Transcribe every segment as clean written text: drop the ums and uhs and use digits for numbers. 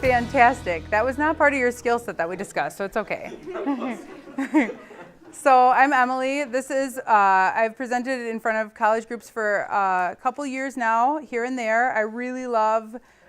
Fantastic. That was not part of your skill set that we discussed, so it's okay. So I'm Emily. I've presented in front of college groups for a couple years now, here and there.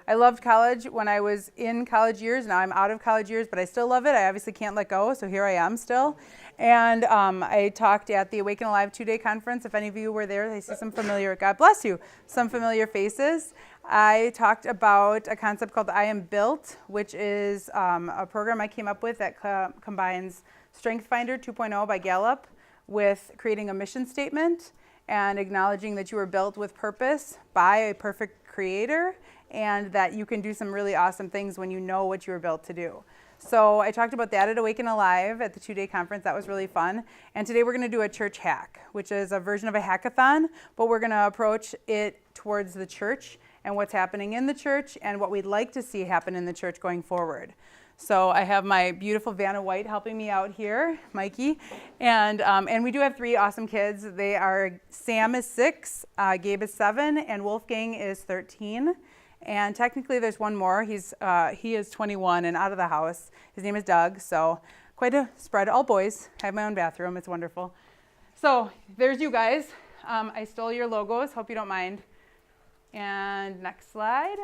I loved college when I was in college years. Now I'm out of college years, but I still love it. I obviously can't let go, so here I am still. And I talked at the Awaken Alive 2-day conference. If any of you were there, I see some familiar, God bless you, some familiar faces. I talked about a concept called I Am Built, which is a program I came up with that combines Strength Finder 2.0 by Gallup with creating a mission statement and acknowledging that you were built with purpose by a perfect creator and that you can do some really awesome things when you know what you were built to do. So I talked about that at Awaken Alive at the 2-day conference. That was really fun. And today we're going to do a church hack, which is a version of a hackathon, but we're going to approach it towards the church and what's happening in the church and what we'd like to see happen in the church going forward. So I have my beautiful Vanna White helping me out here, Mikey, and we do have 3 awesome kids. They are, Sam is 6, Gabe is 7, and Wolfgang is 13. And technically there's one more. He is 21 and out of the house. His name is Doug, so quite a spread. All boys. I have my own bathroom. It's wonderful. So there's you guys. I stole your logos. Hope you don't mind. And next slide.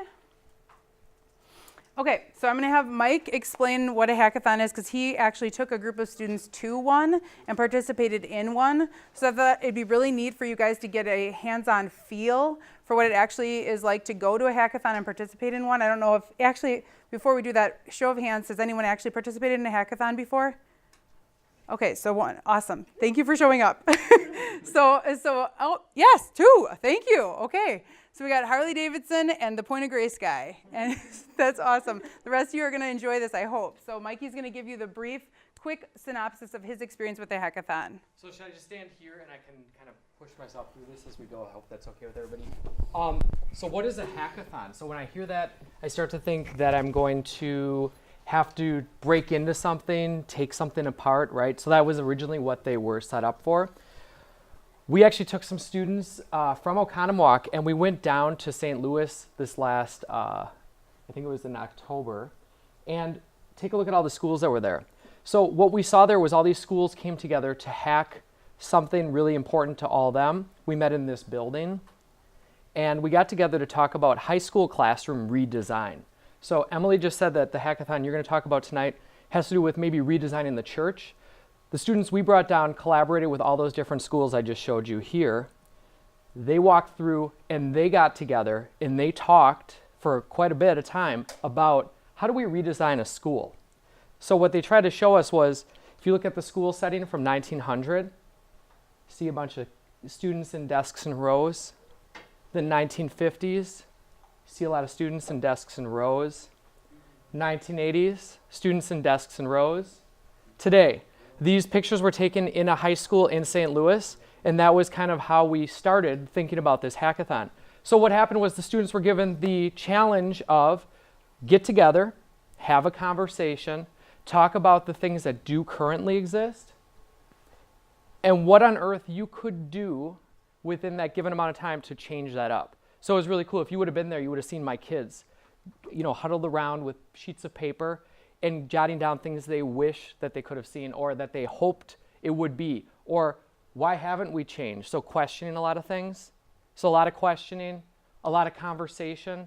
Okay, so I'm going to have Mike explain what a hackathon is because he actually took a group of students to one and participated in one. So I thought it'd be really neat for you guys to get a hands-on feel for what it actually is like to go to a hackathon and participate in one. I don't know if, actually, before we do that, show of hands, has anyone actually participated in a hackathon before? Okay, so 1, awesome. Thank you for showing up. Oh, yes, 2, thank you, okay. So we got Harley Davidson and the Point of Grace guy, and that's awesome. The rest of you are going to enjoy this, I hope. So Mikey's going to give you the brief, quick synopsis of his experience with the hackathon. So should I just stand here and I can kind of push myself through this as we go? I hope that's okay with everybody. So what is a hackathon? So when I hear that, I start to think that I'm going to have to break into something, take something apart, right? So that was originally what they were set up for. We actually took some students from Oconomowoc and we went down to St. Louis this last, I think it was in October, and take a look at all the schools that were there. So what we saw there was all these schools came together to hack something really important to all of them. We met in this building and we got together to talk about high school classroom redesign. So Emily just said that the hackathon you're going to talk about tonight has to do with maybe redesigning the church. The students we brought down collaborated with all those different schools I just showed you here. They walked through and they got together and they talked for quite a bit of time about how do we redesign a school. So what they tried to show us was, if you look at the school setting from 1900, see a bunch of students in desks and rows. The 1950s, see a lot of students in desks and rows. 1980s, students in desks and rows. Today, these pictures were taken in a high school in St. Louis, and that was kind of how we started thinking about this hackathon. So what happened was the students were given the challenge of get together, have a conversation, talk about the things that do currently exist, and what on earth you could do within that given amount of time to change that up. So it was really cool. If you would have been there, you would have seen my kids, huddled around with sheets of paper and jotting down things they wish that they could have seen or that they hoped it would be, or why haven't we changed? So questioning a lot of things. So a lot of questioning, a lot of conversation,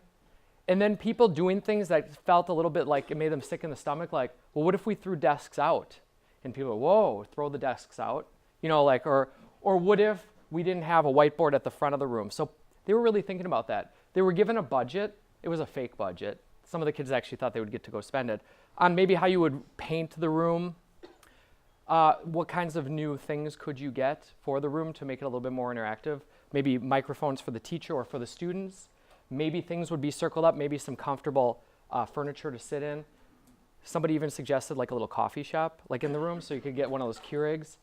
and then people doing things that felt a little bit like it made them sick in the stomach, like, well, what if we threw desks out? And people go, whoa, throw the desks out? Or what if we didn't have a whiteboard at the front of the room? So they were really thinking about that. They were given a budget. It was a fake budget. Some of the kids actually thought they would get to go spend it on maybe how you would paint the room. What kinds of new things could you get for the room to make it a little bit more interactive? Maybe microphones for the teacher or for the students. Maybe things would be circled up, maybe some comfortable furniture to sit in. Somebody even suggested like a little coffee shop like in the room, so you could get one of those Keurigs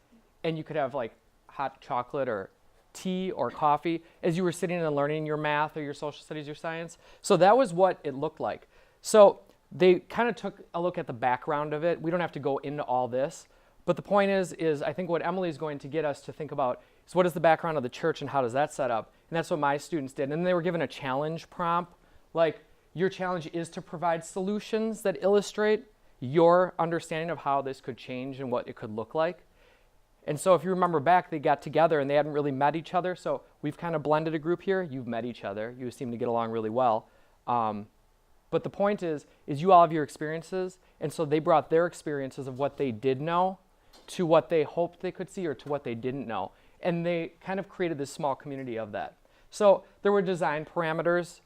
and you could have like hot chocolate or tea or coffee as you were sitting and learning your math or your social studies, your science. So that was what it looked like. So they kind of took a look at the background of it. We don't have to go into all this, but the point is I think what Emily is going to get us to think about is what is the background of the church and how does that set up? And that's what my students did. And they were given a challenge prompt, like Your challenge is to provide solutions that illustrate your understanding of how this could change and what it could look like. And so if you remember back, they got together and they hadn't really met each other. So we've kind of blended a group here. You've met each other. You seem to get along really well. But the point is you all have your experiences. And so they brought their experiences of what they did know to what they hoped they could see or to what they didn't know. And they kind of created this small community of that. So there were design parameters.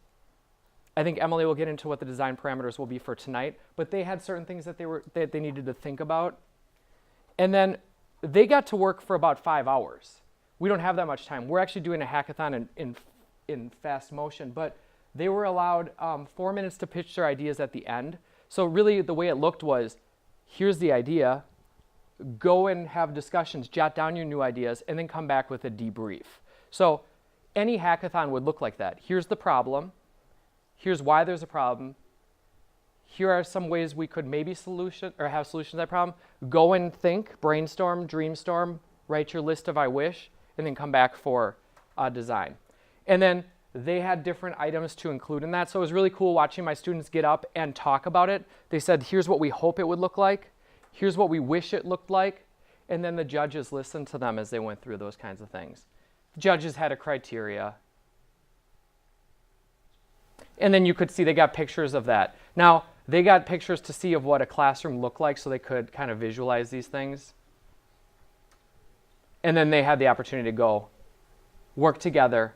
I think Emily will get into what the design parameters will be for tonight, but they had certain things that they needed to think about. And then they got to work for about 5 hours. We don't have that much time. We're actually doing a hackathon in fast motion, but they were allowed 4 minutes to pitch their ideas at the end. So really the way it looked was, here's the idea, go and have discussions, jot down your new ideas, and then come back with a debrief. So any hackathon would look like that. Here's the problem. Here's why there's a problem. Here are some ways we could maybe have solutions to that problem. Go and think, brainstorm, dreamstorm, write your list of I wish, and then come back for design. And then they had different items to include in that. So it was really cool watching my students get up and talk about it. They said, here's what we hope it would look like. Here's what we wish it looked like. And then the judges listened to them as they went through those kinds of things. Judges had a criteria. And then you could see they got pictures of that. Now, they got pictures to see of what a classroom looked like so they could kind of visualize these things. And then they had the opportunity to go work together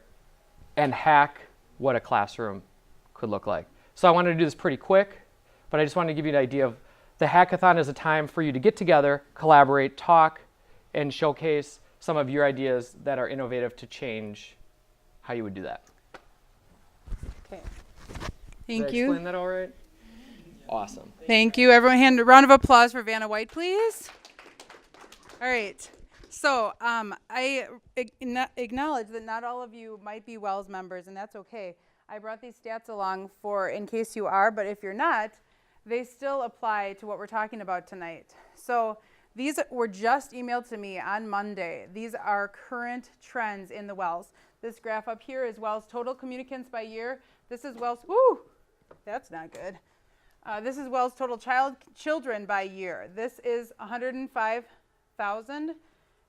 and hack what a classroom could look like. So I wanted to do this pretty quick, but I just wanted to give you an idea of the hackathon is a time for you to get together, collaborate, talk, and showcase some of your ideas that are innovative to change how you would do that. Okay. Did I explain that all right? Awesome. Thank you. Everyone, a round of applause for Vanna White, please. All right. So I acknowledge that not all of you might be WELS members, and that's okay. I brought these stats along for in case you are, but if you're not, they still apply to what we're talking about tonight. So these were just emailed to me on Monday. These are current trends in the WELS. This graph up here is WELS total communicants by year. This is WELS, whoo, that's not good. This is WELS total children by year. This is 105,000,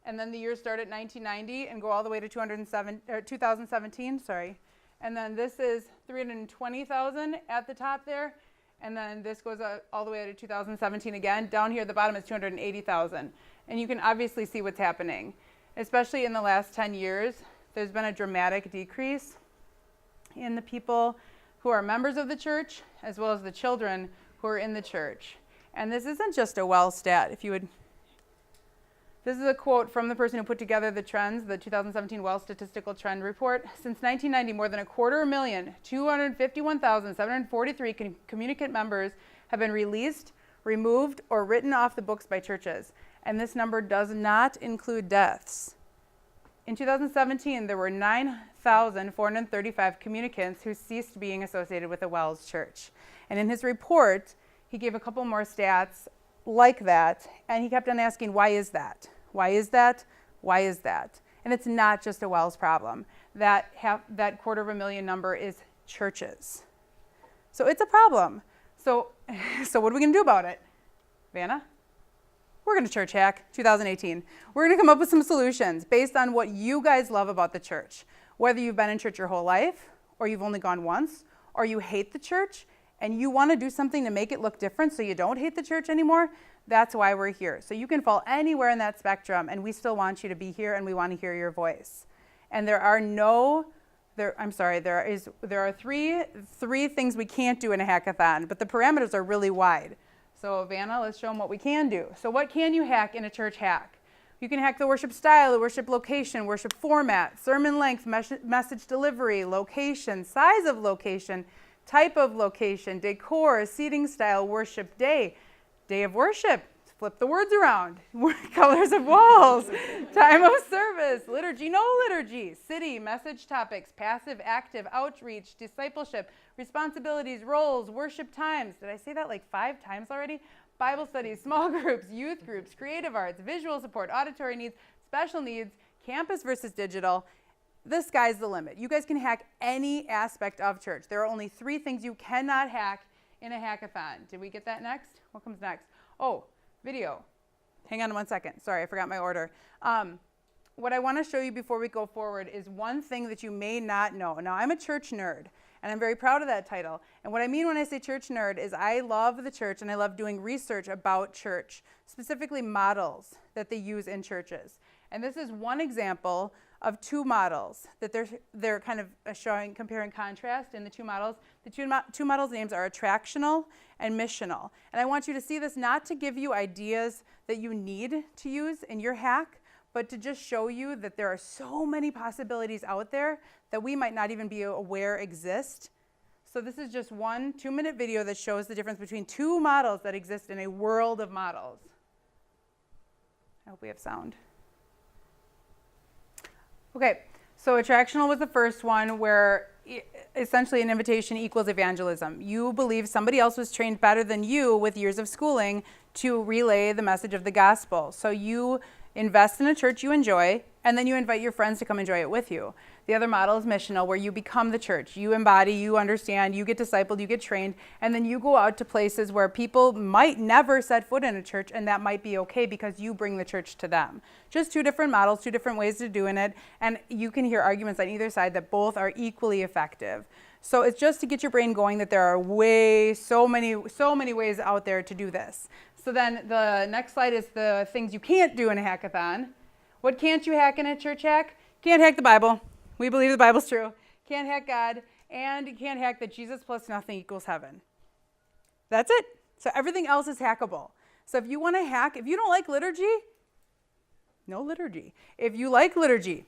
and then the years start at 1990 and go all the way to 2017, sorry. And then this is 320,000 at the top there, and then this goes all the way to 2017 again. Down here at the bottom is 280,000. And you can obviously see what's happening. Especially in the last 10 years, there's been a dramatic decrease in the people who are members of the church, as well as the children who are in the church. And this isn't just a WELS stat. This is a quote from the person who put together the trends, the 2017 WELS Statistical Trend Report. Since 1990, more than 250,000, 251,743 communicant members have been released, removed, or written off the books by churches. And this number does not include deaths. In 2017, there were 9,435 communicants who ceased being associated with a WELS church. And in his report, he gave a couple more stats like that, and he kept on asking, why is that? Why is that? Why is that? And it's not just a WELS problem. That 250,000 number is churches. So it's a problem. So what are we going to do about it? Vanna? We're going to church hack 2018. We're going to come up with some solutions based on what you guys love about the church. Whether you've been in church your whole life, or you've only gone once, or you hate the church, and you want to do something to make it look different so you don't hate the church anymore, that's why we're here. So you can fall anywhere in that spectrum, and we still want you to be here, and we want to hear your voice. And there are three things we can't do in a hackathon, but the parameters are really wide. So Vanna, let's show them what we can do. So what can you hack in a church hack? You can hack the worship style, the worship location, worship format, sermon length, message delivery, location, size of location, type of location, decor, seating style, worship day, day of worship, flip the words around, colors of walls, time of service, liturgy, no liturgy, city, message topics, passive, active, outreach, discipleship, responsibilities, roles, worship times. Did I say that like 5 times already? Bible studies, small groups, youth groups, creative arts, visual support, auditory needs, special needs, campus versus digital, the sky's the limit. You guys can hack any aspect of church. There are only 3 things you cannot hack in a hackathon. Did we get that next? What comes next? Oh, video. Hang on one second. Sorry, I forgot my order. What I want to show you before we go forward is one thing that you may not know. Now, I'm a church nerd, and I'm very proud of that title. And what I mean when I say church nerd is I love the church, and I love doing research about church, specifically models that they use in churches. And this is one example of 2 models that they're kind of showing, compare and contrast in the 2 models. The two models' names are attractional and missional. And I want you to see this not to give you ideas that you need to use in your hack, but to just show you that there are so many possibilities out there that we might not even be aware exist. So this is just one 2-minute video that shows the difference between 2 models that exist in a world of models. I hope we have sound. Okay, so attractional was the first one, where essentially an invitation equals evangelism. You believe somebody else was trained better than you with years of schooling to relay the message of the gospel. So you invest in a church you enjoy, and then you invite your friends to come enjoy it with you. The other model is missional, where you become the church. You embody, you understand, you get discipled, you get trained, and then you go out to places where people might never set foot in a church, and that might be okay because you bring the church to them. Just 2 different models, 2 different ways of doing it, and you can hear arguments on either side that both are equally effective. So it's just to get your brain going that there are so many ways out there to do this. So then the next slide is the things you can't do in a hackathon. What can't you hack in a church hack? Can't hack the Bible. We believe the Bible's true. Can't hack God. And you can't hack that Jesus plus nothing equals heaven. That's it. So everything else is hackable. So if you want to hack, if you don't like liturgy, no liturgy. If you like liturgy,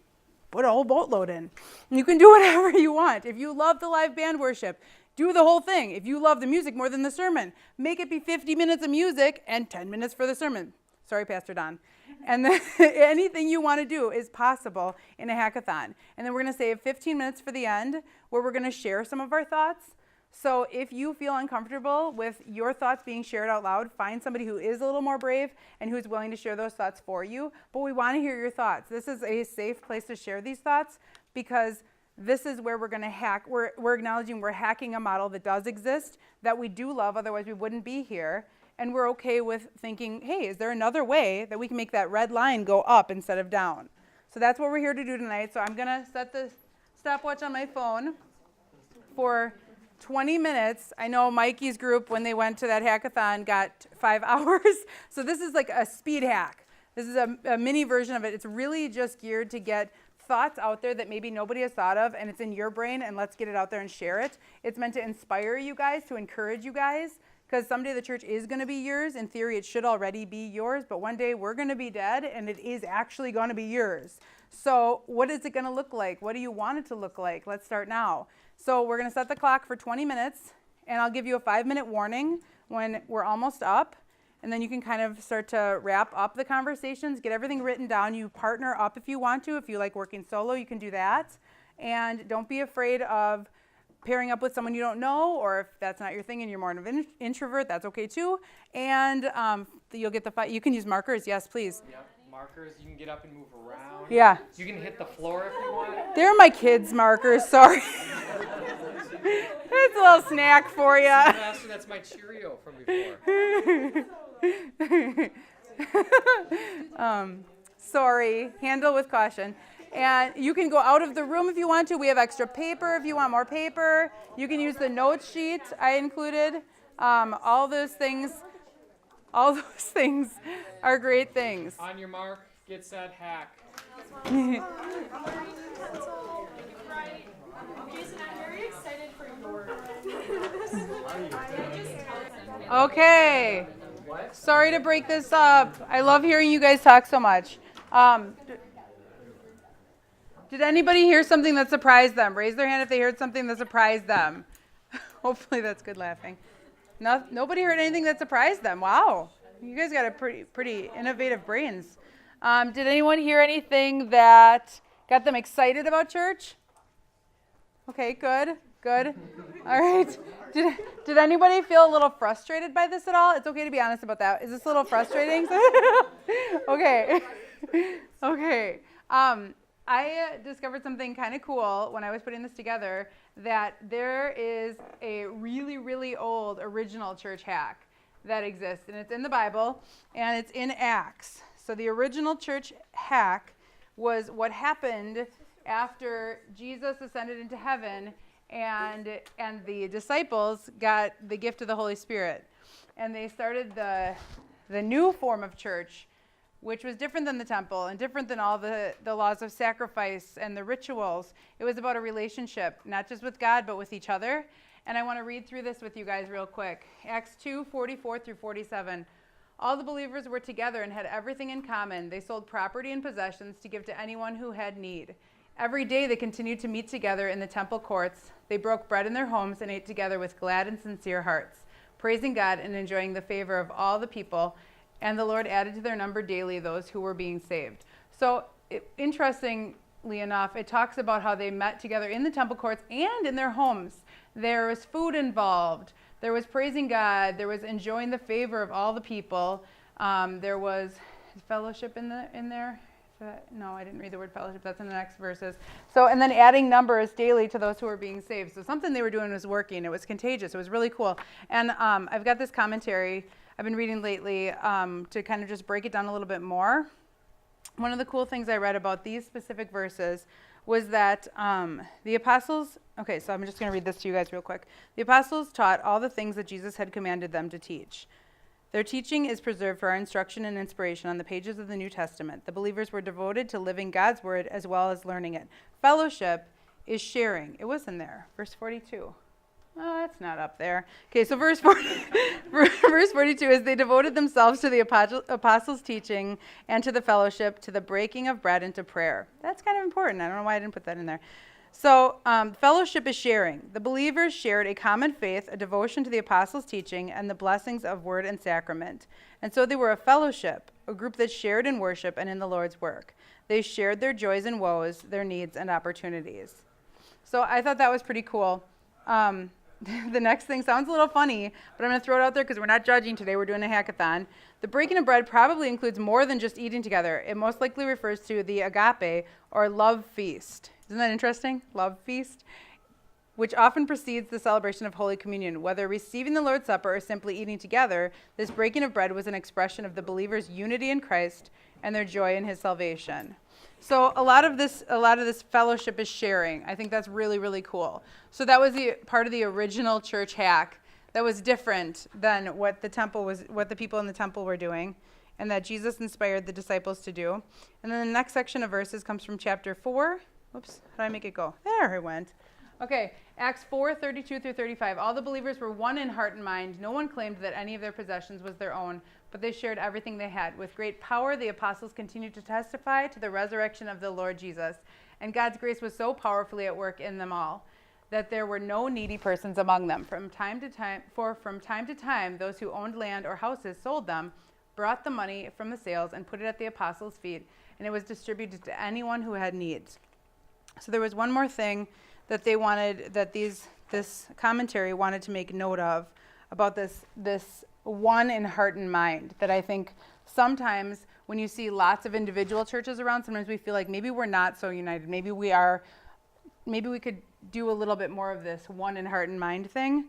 put a whole boatload in. You can do whatever you want. If you love the live band worship, do the whole thing. If you love the music more than the sermon, make it be 50 minutes of music and 10 minutes for the sermon. Sorry, Pastor Don. And then anything you want to do is possible in a hackathon. And then we're going to save 15 minutes for the end, where we're going to share some of our thoughts. So if you feel uncomfortable with your thoughts being shared out loud, find somebody who is a little more brave and who's willing to share those thoughts for you. But we want to hear your thoughts. This is a safe place to share these thoughts, because this is where we're going to hack. We're acknowledging we're hacking a model that does exist, that we do love, otherwise we wouldn't be here. And we're okay with thinking, hey, is there another way that we can make that red line go up instead of down? So that's what we're here to do tonight. So I'm going to set the stopwatch on my phone for 20 minutes. I know Mikey's group, when they went to that hackathon, got 5 hours. So this is like a speed hack. This is a mini version of it. It's really just geared to get thoughts out there that maybe nobody has thought of, and it's in your brain, and let's get it out there and share it. It's meant to inspire you guys, to encourage you guys, because someday the church is going to be yours. In theory, it should already be yours, but one day we're going to be dead, and it is actually going to be yours. So what is it going to look like? What do you want it to look like? Let's start now. So we're going to set the clock for 20 minutes, and I'll give you a 5-minute warning when we're almost up, and then you can kind of start to wrap up the conversations, get everything written down. You partner up if you want to. If you like working solo, you can do that. And don't be afraid of pairing up with someone you don't know, or if that's not your thing and you're more of an introvert, that's okay too. And you'll get you can use markers. Yes, please. Yep, markers. You can get up and move around. Yeah. You can hit the floor if you want. They're my kids' markers, sorry. It's a little snack for you. Pastor, that's my Cheerio from before. Sorry, handle with caution. And you can go out of the room if you want to. We have extra paper if you want more paper. You can use the note sheet I included. All those things are great things. On your mark, get set, hack. Jason, I'm very excited for your Okay. Sorry to break this up. I love hearing you guys talk so much. Did anybody hear something that surprised them? Raise their hand if they heard something that surprised them. Hopefully that's good laughing. Nobody heard anything that surprised them. Wow. You guys got a pretty innovative brains. Did anyone hear anything that got them excited about church? Okay, good. All right. Did anybody feel a little frustrated by this at all? It's okay to be honest about that. Is this a little frustrating? Okay. I discovered something kind of cool when I was putting this together, that there is a really, really old original church hack that exists, and it's in the Bible, and it's in Acts. So the original church hack was what happened after Jesus ascended into heaven, and the disciples got the gift of the Holy Spirit, and they started the new form of church, which was different than the temple and different than all the laws of sacrifice and the rituals. It was about a relationship, not just with God, but with each other. And I want to read through this with you guys real quick. Acts 2:44 through 47. All the believers were together and had everything in common. They sold property and possessions to give to anyone who had need. Every day they continued to meet together in the temple courts. They broke bread in their homes and ate together with glad and sincere hearts, praising God and enjoying the favor of all the people. And the Lord added to their number daily those who were being saved. So interestingly enough, it talks about how they met together in the temple courts and in their homes. There was food involved. There was praising God. There was enjoying the favor of all the people. There was fellowship in there. No, I didn't read the word fellowship. That's in the next verses. So, and then adding numbers daily to those who were being saved. So something they were doing was working. It was contagious. It was really cool. And I've got this commentary I've been reading lately to kind of just break it down a little bit more. One of the cool things I read about these specific verses was that the apostles, okay, so I'm just going to read this to you guys real quick. The apostles taught all the things that Jesus had commanded them to teach. Their teaching is preserved for our instruction and inspiration on the pages of the New Testament. The believers were devoted to living God's word as well as learning it. Fellowship is sharing. It was in there, verse 42. Oh, that's not up there. Okay, so verse 42 is they devoted themselves to the apostles' teaching and to the fellowship, to the breaking of bread and to prayer. That's kind of important. I don't know why I didn't put that in there. So fellowship is sharing. The believers shared a common faith, a devotion to the apostles' teaching, and the blessings of word and sacrament. And so they were a fellowship, a group that shared in worship and in the Lord's work. They shared their joys and woes, their needs and opportunities. So I thought that was pretty cool. The next thing sounds a little funny, but I'm going to throw it out there because we're not judging today. We're doing a hackathon. The breaking of bread probably includes more than just eating together. It most likely refers to the agape or love feast. Isn't that interesting? Love feast, which often precedes the celebration of Holy Communion. Whether receiving the Lord's Supper or simply eating together, this breaking of bread was an expression of the believers' unity in Christ and their joy in his salvation. So a lot of this fellowship is sharing. I think that's really, really cool. So that was the part of the original church hack that was different than what the people in the temple were doing, and that Jesus inspired the disciples to do. And then the next section of verses comes from chapter 4. Oops, how did I make it go? There it went. Okay, Acts 4:32 through 35. All the believers were one in heart and mind. No one claimed that any of their possessions was their own, but they shared everything they had. With great power, the apostles continued to testify to the resurrection of the Lord Jesus. And God's grace was so powerfully at work in them all that there were no needy persons among them. From time to time, those who owned land or houses sold them, brought the money from the sales, and put it at the apostles' feet, and it was distributed to anyone who had needs. So there was one more thing that they wanted, that this commentary wanted to make note of about this one in heart and mind, that I think sometimes when you see lots of individual churches around, sometimes we feel like maybe we're not so united. Maybe we could do a little bit more of this one in heart and mind thing.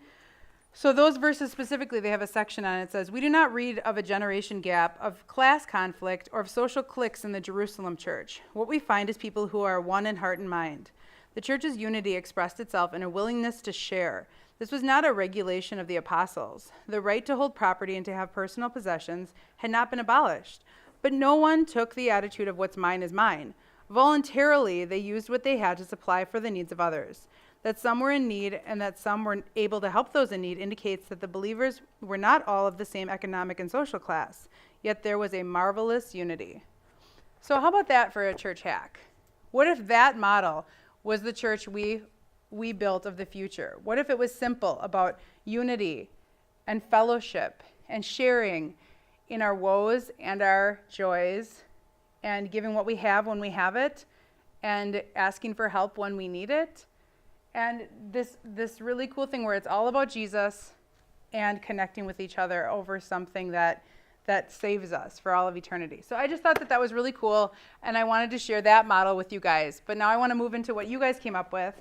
So those verses specifically, they have a section on it. It says, we do not read of a generation gap, of class conflict, or of social cliques in the Jerusalem church. What we find is people who are one in heart and mind. The church's unity expressed itself in a willingness to share. This was not a regulation of the apostles. The right to hold property and to have personal possessions had not been abolished. But no one took the attitude of what's mine is mine. Voluntarily, they used what they had to supply for the needs of others. That some were in need and that some were able to help those in need indicates that the believers were not all of the same economic and social class, yet there was a marvelous unity. So how about that for a church hack? What if that model was the church we built of the future? What if it was simple about unity and fellowship and sharing in our woes and our joys and giving what we have when we have it and asking for help when we need it? And this really cool thing where it's all about Jesus and connecting with each other over something that that saves us for all of eternity. So I just thought that was really cool, and I wanted to share that model with you guys. But now I want to move into what you guys came up with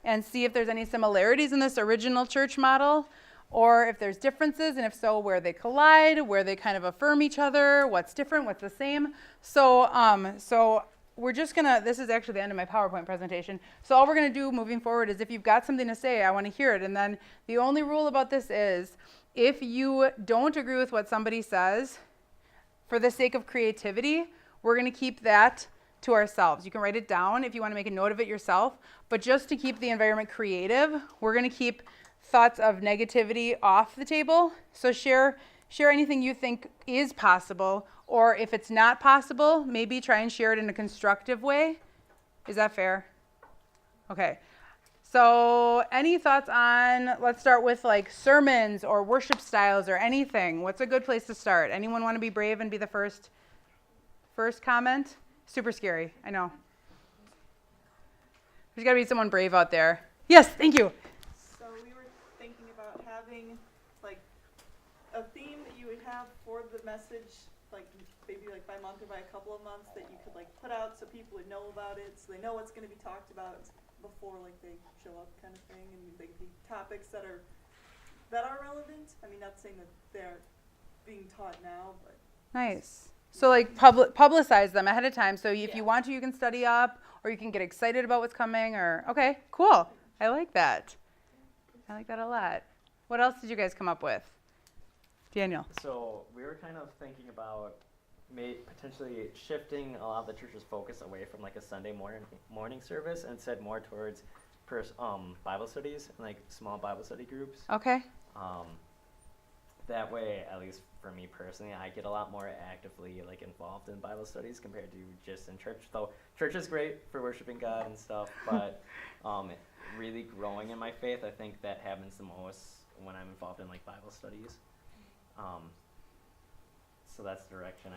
and see if there's any similarities in this original church model, or if there's differences, and if so, where they collide, where they kind of affirm each other, what's different, what's the same. So we're just gonna, this is actually the end of my PowerPoint presentation. So all we're gonna do moving forward is if you've got something to say, I wanna hear it. And then the only rule about this is, if you don't agree with what somebody says, for the sake of creativity, we're gonna keep that to ourselves. You can write it down if you wanna make a note of it yourself, but just to keep the environment creative, we're gonna keep thoughts of negativity off the table. So share anything you think is possible, or if it's not possible, maybe try and share it in a constructive way. Is that fair? Okay. So any thoughts on, let's start with like sermons or worship styles or anything. What's a good place to start? Anyone want to be brave and be the first comment? Super scary, I know. There's got to be someone brave out there. Yes, thank you. So we were thinking about having like a theme that you would have for the message, like maybe like by month or by a couple of months, that you could like put out so people would know about it, so they know what's going to be talked about before like they show up, kind of thing, and they could be topics that are relevant. I mean, not saying that they're being taught now, but Nice. So like publicize them ahead of time. So if you want to, you can study up, or you can get excited about what's coming, or okay, cool. I like that. I like that a lot. What else did you guys come up with? Daniel. So we were kind of thinking about potentially shifting a lot of the church's focus away from like a Sunday morning service and instead more towards Bible studies and like small Bible study groups. Okay. That way, at least for me personally, I get a lot more actively like involved in Bible studies compared to just in church. Though church is great for worshiping God and stuff, but really growing in my faith, I think that happens the most when I'm involved in like Bible studies. So that's the direction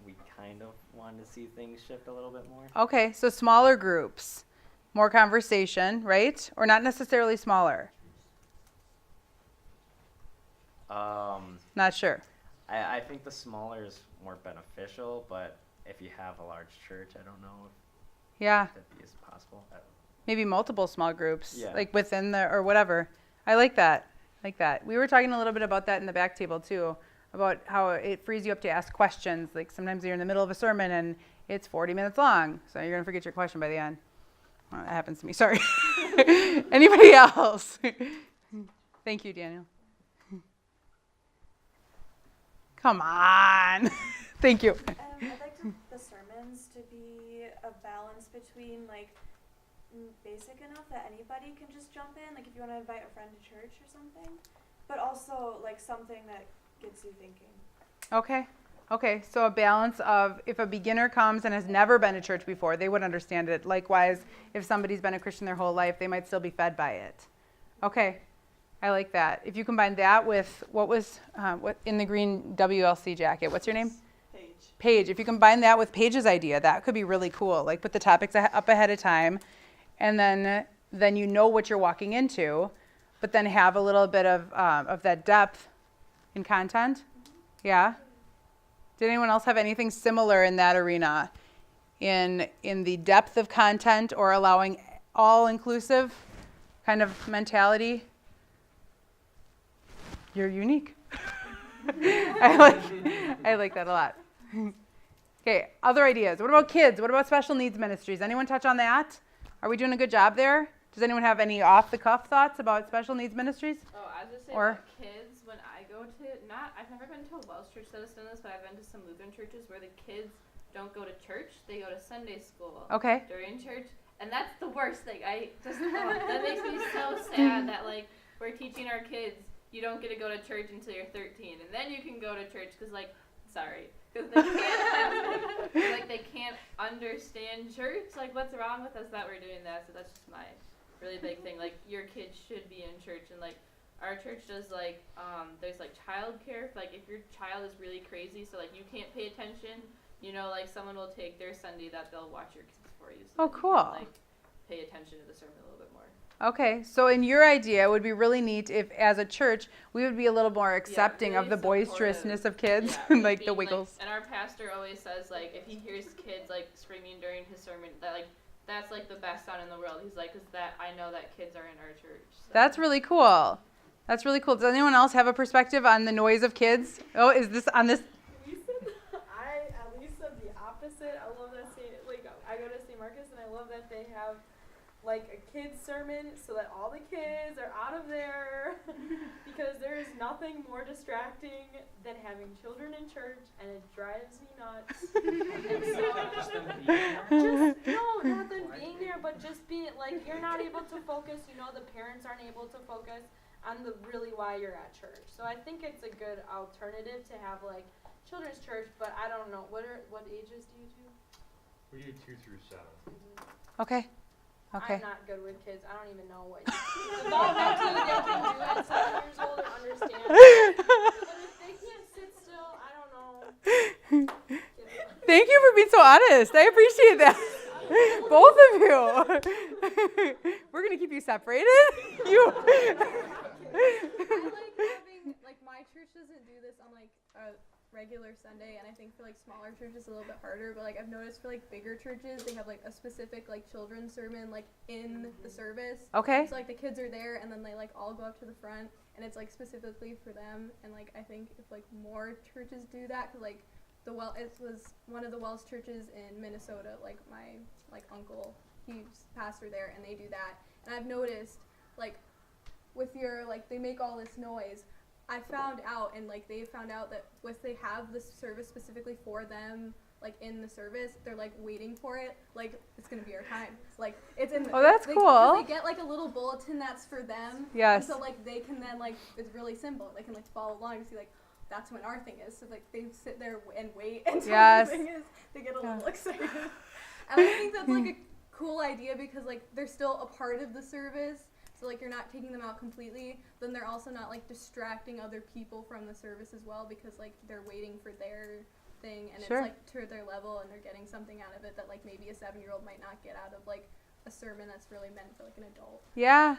we kind of want to see things shift a little bit more. Okay, so smaller groups, more conversation, right? Or not necessarily smaller? Not sure. I think the smaller is more beneficial, but if you have a large church, I don't know if that'd be as possible. Maybe multiple small groups, Yeah. like within the, or whatever. I like that. We were talking a little bit about that in the back table too, about how it frees you up to ask questions. Like sometimes you're in the middle of a sermon and it's 40 minutes long, so you're going to forget your question by the end. Well, that happens to me, sorry. Anybody else? Thank you, Daniel. Come on. Thank you. I'd like the sermons to be a balance between like basic enough that anybody can just jump in, like if you want to invite a friend to church or something, but also like something that gets you thinking. Okay, so a balance of if a beginner comes and has never been to church before, they would understand it. Likewise, if somebody's been a Christian their whole life, they might still be fed by it. Okay, I like that. If you combine that with what in the green WLC jacket, what's your name? Paige. If you combine that with Paige's idea, that could be really cool. Like put the topics up ahead of time, and then you know what you're walking into, but then have a little bit of that depth in content. Yeah. Did anyone else have anything similar in that arena, in the depth of content or allowing all-inclusive kind of mentality? You're unique. I like that a lot. Okay, other ideas. What about kids? What about special needs ministries? Anyone touch on that? Are we doing a good job there? Does anyone have any off-the-cuff thoughts about special needs ministries? Oh, I was just saying Or- about kids, when I go to, I've never been to a WELS church that has done this, but I've been to some Lutheran churches where the kids don't go to church, they go to Sunday school Okay. during church, and that's the worst thing. That makes me so sad that like we're teaching our kids you don't get to go to church until you're 13, and then you can go to church because they can't understand church. Like, what's wrong with us that we're doing that? So that's just my really big thing. Like, your kids should be in church, and like our church does like there's like childcare. Like, if your child is really crazy, so like you can't pay attention, like someone will take their Sunday that they'll watch your kids for you. So Oh, that you cool. can, like, pay attention to the sermon a little bit more. Okay, so in your idea, it would be really neat if, as a church, we would be a little more accepting of the really boisterousness of kids, Yeah, like the being, wiggles. and our pastor always says, like, if he hears kids, like, screaming during his sermon, that, like, that's, like, the best sound in the world. He's like, 'cause that, I know that kids are in our church. So. That's really cool. That's really cool. Does anyone else have a perspective on the noise of kids? Oh, is this on this? I at least said the opposite. I love that I go to St. Marcus and I love that they have like a kids sermon so that all the kids are out of there because there is nothing more distracting than having children in church and it drives me nuts. And so, not them being there, but just being like you're not able to focus. The parents aren't able to focus on the really why you're at church. So I think it's a good alternative to have like children's church, but I don't know what ages do you do? We do 2 through 7. Okay. I'm not good with kids. I don't even know what developmentally they can do at 7 years old or understand. But if they can't sit still, I don't know. Thank you for being so honest. I appreciate that. Both of you. We're going to keep you separated. You. I like having, my church doesn't do this on, a regular Sunday, and I think for, smaller churches it's a little bit harder, but, I've noticed for, bigger churches, they have, a specific, children's sermon, in the service. Okay. So, the kids are there, and then they, all go up to the front, and it's, specifically for them, and, I think if, more churches do that, because, it was one of the WELS churches in Minnesota, my uncle, he's pastor there, and they do that, and I've noticed, with your, they make all this noise, I found out, and, they found out that if they have this service specifically for them, in the service, they're, waiting for it, it's gonna be our time. It's in the, oh, that's cool. They get, a little bulletin that's for them. Yes. And so, they can then, it's really simple. They can, follow along and see, that's when our thing is. So, they sit there and wait until the thing is. They get a little excited. And I think that's, a cool idea because, they're still a part of the service. So, you're not taking them out completely. Then they're also not, distracting other people from the service as well because, they're waiting for their thing. And sure. it's, to their level and they're getting something out of it that, maybe a 7-year-old might not get out of, a sermon that's really meant for, an adult. Yeah.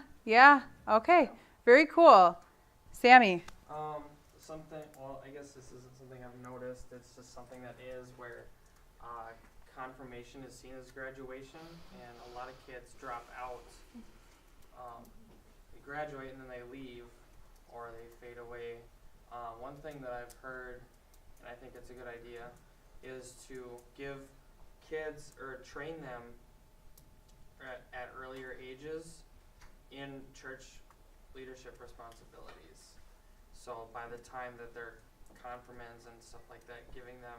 Okay. Very cool. Sammy. I guess this isn't something I've noticed. It's just something that is where confirmation is seen as graduation, and a lot of kids drop out. They graduate and then they leave, or they fade away. One thing that I've heard, and I think it's a good idea, is to give kids or train them at earlier ages in church leadership responsibilities. So by the time that they're confirmands and stuff like that, giving them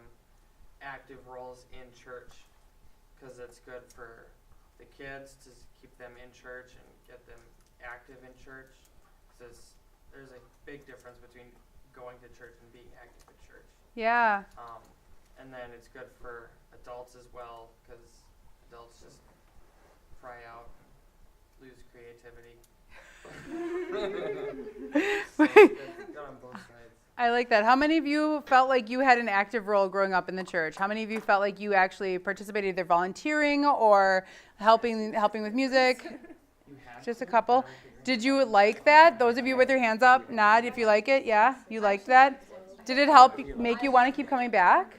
active roles in church, because it's good for the kids to keep them in church and get them active in church. Because there's a big difference between going to church and being active in church. Yeah. And then it's good for adults as well, because adults just fry out and lose creativity. So it's good on both sides. I like that. How many of you felt like you had an active role growing up in the church? How many of you felt like you actually participated either volunteering or helping with music? Just a couple. Did you like that? Those of you with your hands up, nod if you like it. Yeah, you liked that? Did it help make you want to keep coming back?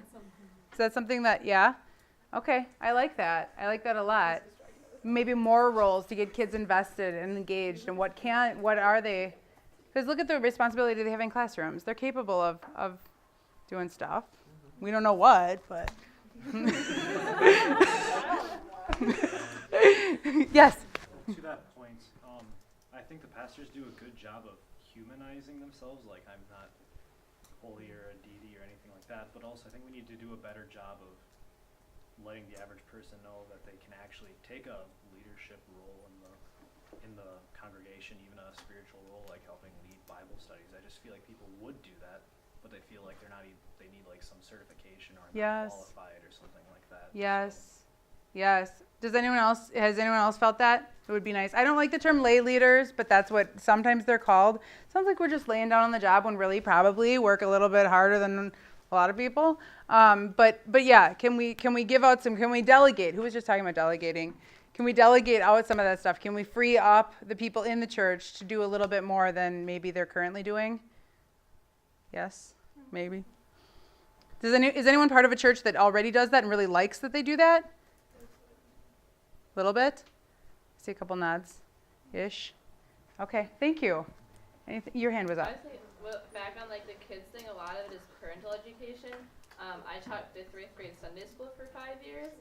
Is that something that, yeah? Okay, I like that. I like that a lot. Maybe more roles to get kids invested and engaged, and what are they? Because look at the responsibility they have in classrooms. They're capable of doing stuff. We don't know what, but. Yes? To that point, I think the pastors do a good job of humanizing themselves. I'm not holy or a deity or anything like that, but also I think we need to do a better job of letting the average person know that they can actually take a leadership role in the congregation, even a spiritual role, like helping lead Bible studies. I just feel like people would do that, but they feel like they need some certification or not qualified or something like that. Yes. Has anyone else felt that? It would be nice. I don't like the term lay leaders, but that's what sometimes they're called. Sounds like we're just laying down on the job when really probably work a little bit harder than a lot of people. But yeah, can we give out can we delegate? Who was just talking about delegating? Can we delegate out some of that stuff? Can we free up the people in the church to do a little bit more than maybe they're currently doing? Yes, maybe. Is anyone part of a church that already does that and really likes that they do that? A little bit? I see a couple nods. Ish. Okay, thank you. Your hand was up. I say, well, back on like the kids thing, a lot of it is parental education. I taught 5th grade Sunday school for 5 years.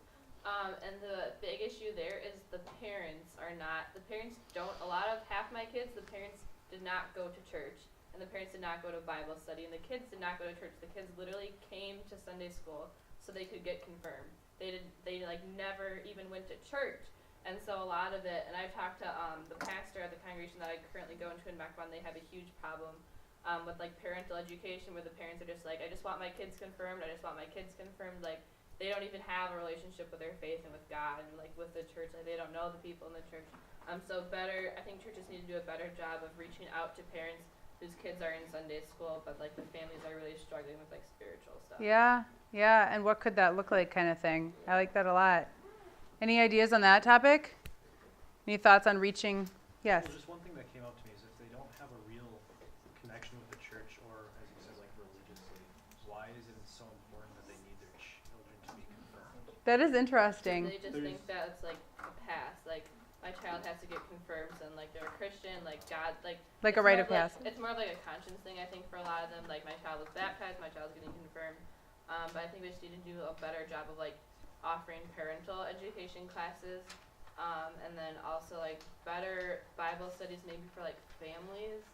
And the big issue there is the parents don't, half my kids, the parents did not go to church, and the parents did not go to Bible study, and the kids did not go to church. The kids literally came to Sunday school so they could get confirmed. They never even went to church. And so a lot of it, and I've talked to the pastor at the congregation that I currently go into in Mequon, they have a huge problem with like parental education, where the parents are just like, I just want my kids confirmed, like they don't even have a relationship with their faith and with God and like with the church. Like they don't know the people in the church. I think churches need to do a better job of reaching out to parents whose kids are in Sunday school, but like the families are really struggling with like spiritual stuff. Yeah, and what could that look like kind of thing? I like that a lot. Any ideas on that topic? Any thoughts on reaching? Yes. Well, just one thing that came up to me is if they don't have a real connection with the church, or as you said, like religiously, why is it so important that they need their children to be confirmed? That is interesting. They just think that it's like a pass. Like my child has to get confirmed, and like they're a Christian, like God, like a rite of passage. It's more of like a conscience thing, I think, for a lot of them. Like my child was baptized, my child's getting confirmed. But I think we just need to do a better job of like offering parental education classes, and then also like better Bible studies maybe for like families.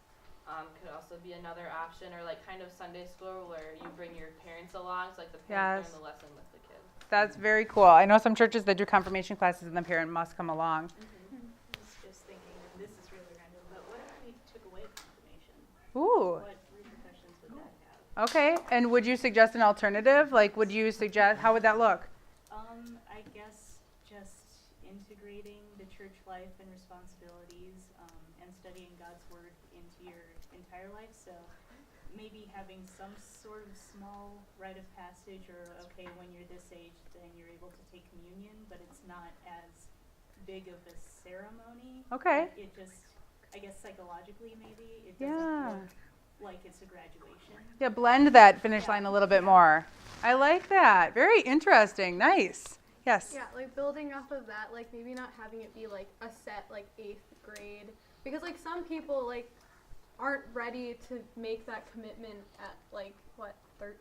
Could also be another option, or like kind of Sunday school where you bring your parents along, so like the parents learn the lesson with the kids. That's very cool. I know some churches that do confirmation classes and the parent must come along. I was just thinking, and this is really random, but what if we took away confirmation? Ooh. What repercussions would that have? Okay, and would you suggest an alternative? Like, how would that look? I guess just integrating the church life and responsibilities, and studying God's word into your entire life. So maybe having some sort of small rite of passage, or okay, when you're this age, then you're able to take communion, but it's not as big of a ceremony. Okay. It just, I guess psychologically maybe, it doesn't look like it's a graduation. Yeah, blend that finish line a little bit more. I like that. Very interesting. Nice. Yes. Yeah, like building off of that, like maybe not having it be like a set like 8th grade, because like some people like aren't ready to make that commitment at like what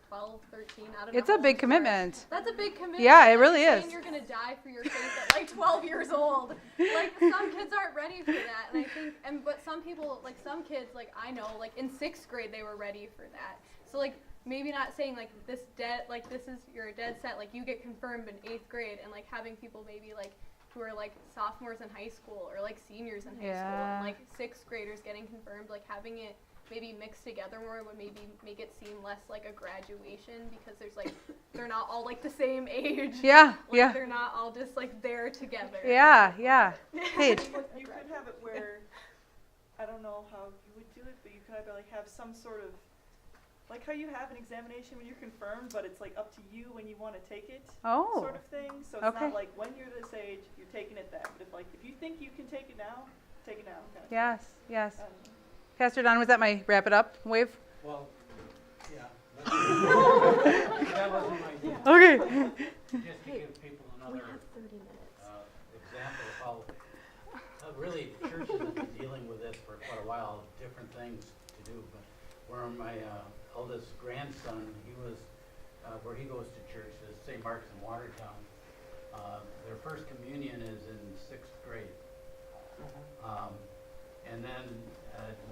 12, 13. I don't know. It's a big commitment. That's a big commitment. Yeah, it really is. Saying you're gonna die for your faith at like 12 years old. Like some kids aren't ready for that, and I think, but some people, like some kids, like I know, like in 6th grade they were ready for that. So like maybe not saying like this is you're dead set, like you get confirmed in 8th grade, and like having people maybe like who are like sophomores in high school or like seniors in high school, and like 6th graders getting confirmed, like having it maybe mixed together more would maybe make it seem less like a graduation, because there's like they're not all like the same age. Yeah, like, they're not all just like there together. Yeah. Paige. You could have it where, I don't know how you would do it, but you could either like have some sort of, like how you have an examination when you're confirmed, but it's like up to you when you want to take it, sort of thing. So it's not like when you're this age, you're taking it then. But if you think you can take it now, take it now. Kind of Yes. Pastor Don, was that my wrap it up wave? Well, yeah. That wasn't my idea. Okay. Just to give people another example of how really churches have been dealing with this for quite a while, different things to do. But where my eldest grandson, he was, where he goes to church is St. Mark's in Watertown. Their first communion is in 6th grade. And then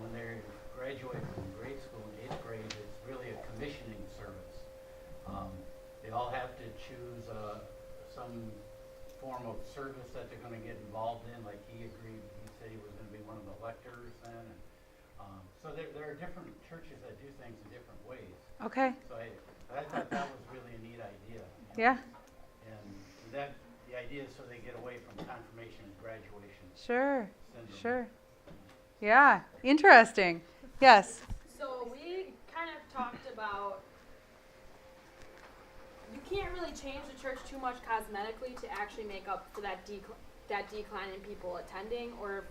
when they graduate from grade school in 8th grade, it's really a commissioning service. They all have to choose some form of service that they're going to get involved in. Like he said he was going to be one of the lectors then. And, so there are different churches that do things in different ways. Okay. So I thought that was really a neat idea. Yeah. And the idea is so they get away from confirmation and graduation. Sure. syndrome. Sure. Yeah. Interesting. Yes. So we kind of talked about you can't really change the church too much cosmetically to actually make up for that that decline in people attending or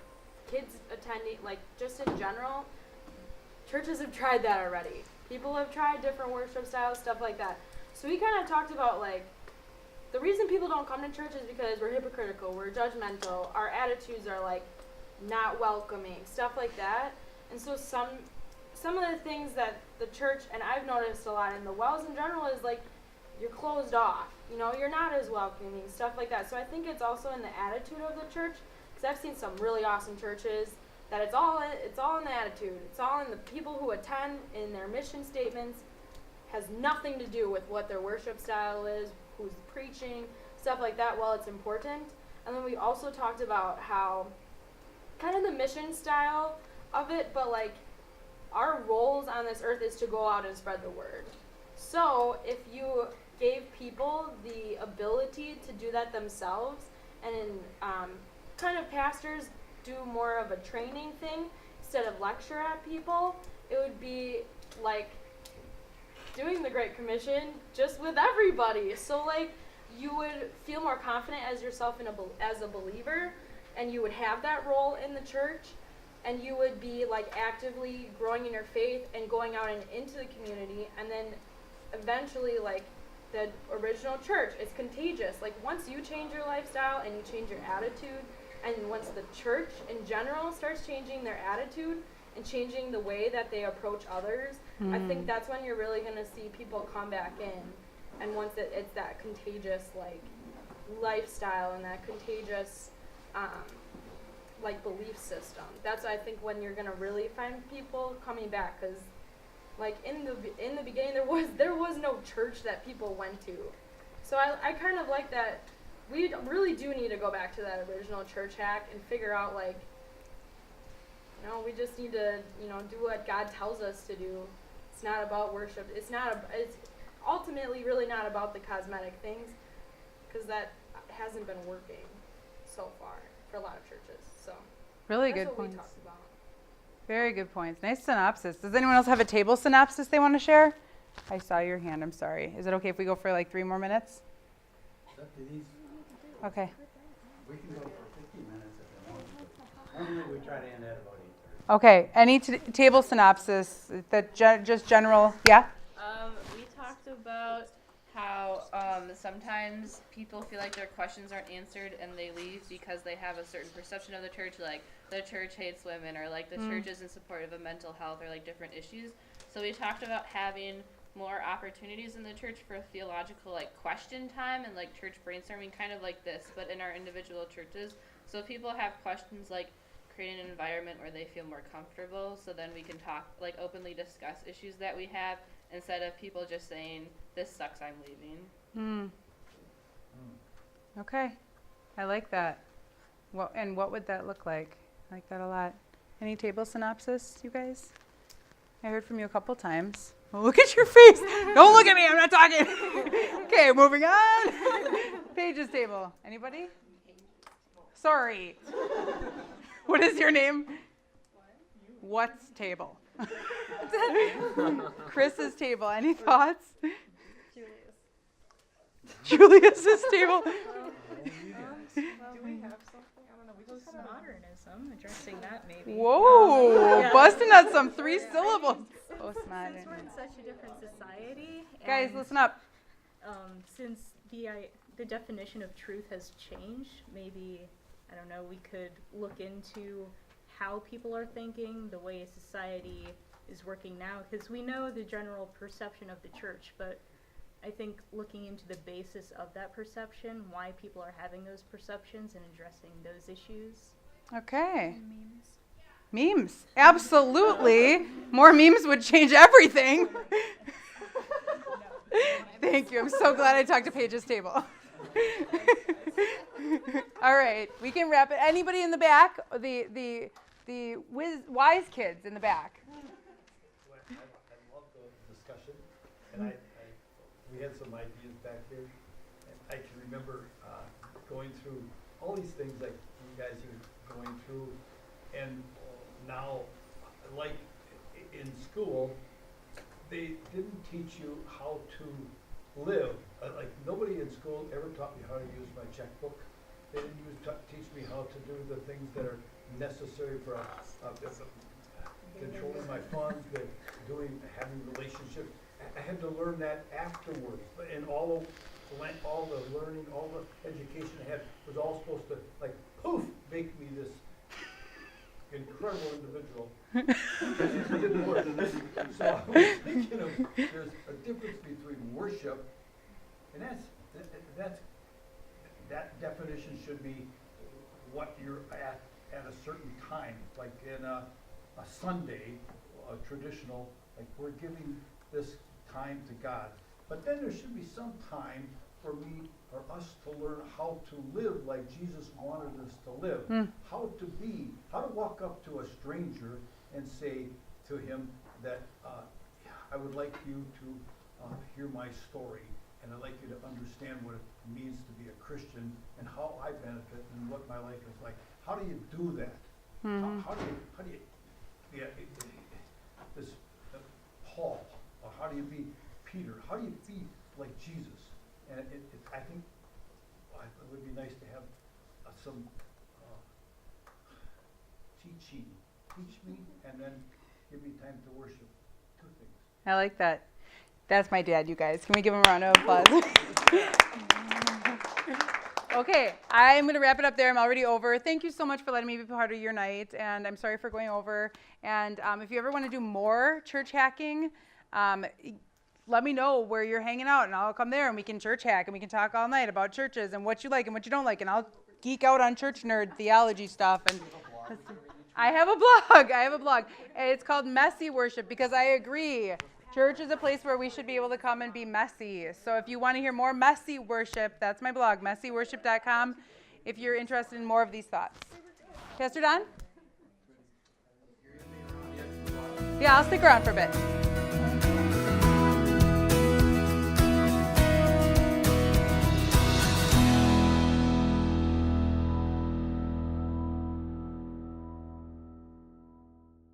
kids attending, like just in general. Churches have tried that already. People have tried different worship styles, stuff like that. So we kind of talked about like the reason people don't come to church is because we're hypocritical, we're judgmental, our attitudes are like not welcoming, stuff like that. And so some of the things that the church, and I've noticed a lot in the WELS in general, is like you're closed off. You know, you're not as welcoming, stuff like that. So I think it's also in the attitude of the church, because I've seen some really awesome churches that it's all in the attitude. It's all in the people who attend, in their mission statements. Has nothing to do with what their worship style is, who's preaching, stuff like that. Well, it's important. And then we also talked about how kind of the mission style of it, but like our roles on this earth is to go out and spread the word. So if you gave people the ability to do that themselves, and kind of pastors do more of a training thing instead of lecture at people, it would be like doing the Great Commission just with everybody. So like you would feel more confident as yourself as a believer, and you would have that role in the church, and you would be like actively growing in your faith and going out and into the community. And then eventually, like the original church, it's contagious. Like once you change your lifestyle and you change your attitude, and once the church in general starts changing their attitude and changing the way that they approach others, I think that's when you're really going to see people come back in. And once it's that contagious like lifestyle and that contagious like belief system, that's I think when you're going to really find people coming back. Because like in the beginning there was no church that people went to. So I kind of like that. We really do need to go back to that original church hack and figure out like, you know, we just need to, you know, do what God tells us to do. It's not about worship. It's ultimately really not about the cosmetic things, because that hasn't been working so far for a lot of churches. So Really that's good what points. we talked about. Very good points. Nice synopsis. Does anyone else have a table synopsis they want to share? I saw your hand. I'm sorry. Is it okay if we go for like 3 more minutes? Okay. We can go for 50 minutes if we want, but normally we try to end at about 8:30. Okay. Any table synopsis that just general? Yeah. We talked about how sometimes people feel like their questions aren't answered and they leave because they have a certain perception of the church, like the church hates women, or like the church isn't supportive of mental health, or like different issues. So we talked about having more opportunities in the church for theological like question time and like church brainstorming, kind of like this, but in our individual churches. So if people have questions, like creating an environment where they feel more comfortable, so then we can talk, like openly discuss issues that we have, instead of people just saying, this sucks, I'm leaving. Okay. I like that. What would that look like? I like that a lot. Any table synopsis, you guys? I heard from you a couple times. Well, look at your face. Don't look at me. I'm not talking. Okay, moving on. Pages table. Anybody? Sorry. What is your name? What's table? Chris's table. Any thoughts? Julius's table. Do we have something? I don't know. We just kind of Postmodernism, addressing that maybe. Whoa, busting out some 3 syllables. Postmodern. Since we're in such a different society, Guys, and, listen up. Since the definition of truth has changed, maybe, I don't know, we could look into how people are thinking, the way society is working now, because we know the general perception of the church, but I think looking into the basis of that perception, why people are having those perceptions and addressing those issues. Okay. Memes. Absolutely. More memes would change everything. Thank you. I'm so glad I talked to Paige's table. All right. We can wrap it. Anybody in the back? The wise kids in the back. I love the discussion, and we had some ideas back here. And I can remember going through all these things like you guys are going through, and now, like in school, they didn't teach you how to live. Like nobody in school ever taught me how to use my checkbook. They didn't teach me how to do the things that are necessary for controlling my funds, having relationships. I had to learn that afterwards. And all the learning, all the education I had was all supposed to, like, poof, make me this incredible individual. It didn't work. So I was thinking of, there's a difference between worship, and that definition should be what you're at a certain time, like in a Sunday, a traditional, like we're giving this time to God. But then there should be some time for us to learn how to live like Jesus wanted us to live. How to walk up to a stranger and say to him that I would like you to hear my story, and I'd like you to understand what it means to be a Christian and how I benefit and what my life is like. How do you do that? How do you this Paul, or how do you be Peter? How do you be like Jesus? And I think it would be nice to have some teaching. Teach me, and then give me time to worship. Two things. I like that. That's my dad, you guys. Can we give him a round of applause? Okay, I'm going to wrap it up there. I'm already over. Thank you so much for letting me be part of your night, and I'm sorry for going over. And if you ever want to do more church hacking, let me know where you're hanging out, and I'll come there, and we can church hack, and we can talk all night about churches and what you like and what you don't like, and I'll geek out on church nerd theology stuff. And I have a blog. It's called Messy Worship, because I agree. Church is a place where we should be able to come and be messy. So if you want to hear more messy worship, that's my blog, messyworship.com, if you're interested in more of these thoughts. Pastor Don? Yeah, I'll stick around for a bit.